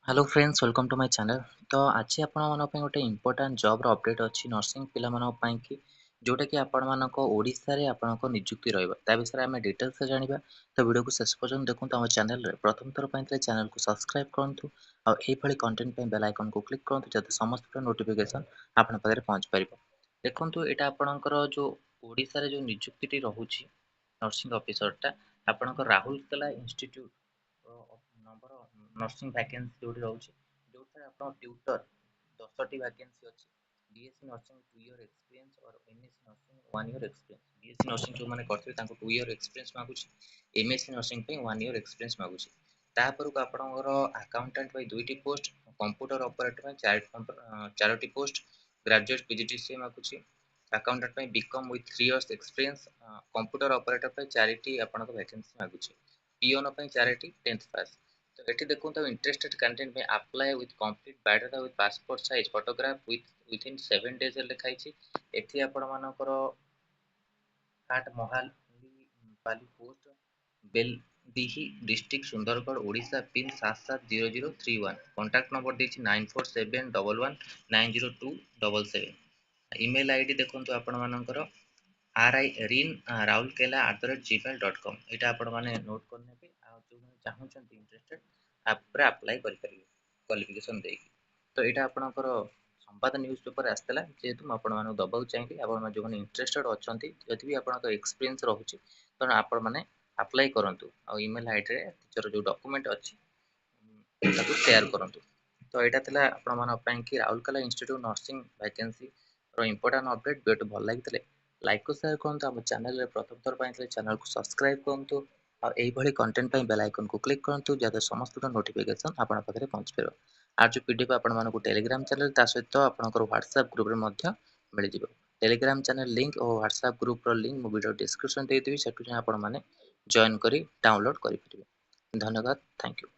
Hello friends welcome to my channel. तो आज आपण गोटे इंपोर्टाट जॉब अपडेट अच्छी नर्सिंग पाई कि जोटा कि ओडिशा रे आपनको नियुक्ति रहा विषय आम डिटेल्स जाना। तो वीडियो को शेष पर्यंत देखो आम चैनल प्रथम थर पर चैनल को सब्सक्राइब करूँ और कंटेंट बेल आइकन को क्लिक करूँ जब समस्त नोटिफिकेशन आपन पाखे पहुँच पार। देखो यहाँ आपणकर जो ओडिशा रे जो नियुक्ति रोचे नर्सिंग ऑफिसरटा आपणकर Rourkela institute number nursing vacancy जो रोचे जो आप ट्यूटर 10टी वैकेंसी अच्छी बीएससी नर्सिंग 2 इयर एक्सपीरियंस और MSc nursing 1 year experience. BSc nursing जो मैंने करते 2 इयर एक्सपीरियंस मागुची। एमएससी नर्सिंग 1 इयर एक्सपीरियंस मागुची। तापरକୁ ଆପଣଙ୍କର ଆକାଉଣ୍ଟାଣ୍ଟ ପାଇଁ 2ଟି ପୋଷ୍ଟ, କମ୍ପ୍ୟୁଟର ଅପରେଟର ପାଇଁ 4ଟି ପୋଷ୍ଟ, ଗ୍ରାଜୁଏଟ୍ ପିଜିଡିସିଏ ମାଗୁଛି। ଆକାଉଣ୍ଟାଣ୍ଟ ପାଇଁ BCom with 3 years experience, computer operator ପାଇଁ 4ଟି ଆପଣଙ୍କ ଭ୍ୟାକେନ୍ସି ମାଗୁଛି। ପିଓନ ପାଇଁ 4ଟି 10th ପାସ୍। तो ये देखो इंटरेस्टेड कंटेंट में apply with complete biodata with passport size photograph within 7 days लिखाई। एथि आपण मानकर हाट महाल पाली post Beldihi district Sundargarh Odisha pin 770031। Contact number देछि 9471119027। ईमेल आईडी देखो आपण मानकर ririn@raulkela@gmail.com। यहाँ आपण मैंने नोट करने जो चाहते इंटरेस्टेड आप अप्लाई करेंगे क्वालिफिकेशन देकी। तो यहाँ आपणकर संवाद न्यूज पेपर आसाला जेहेतु मुझे दबाक चाहिए आप जो इंटरेस्टेड अच्छा जब भी आप एक्सपीरियंस रोचे तो आपण मैंने अप्लाई करूँ और ईमेल आईडी रे निजर जो डॉक्यूमेंट अच्छी शेयर करूँ। तो यहाँ था आपण कि Rourkela institute nursing vacancy important update. Video भल लगी लाइक और शेयर करूँ। आम चैनल प्रथम थर पर चैनल को सब्सक्राइब करूँ और यही कंटेंट बेल आइकन को क्लिक करूँ जहाँ समस्त नोटिफिकेशन आपन पाखे पहुँच पार। आज जो पीडीएफ आपको टेलीग्राम चैनल सहित आपंकर व्हाट्सएप ग्रुप में मिल जाए। टेलीग्राम चैनल लिंक और व्हाट्सएप ग्रुप लिंक मु वीडियो डिस्क्रिप्शन देदेवी से आपने जॉइन कर डाउनलोड करेंगे। धन्यवाद, थैंक यू।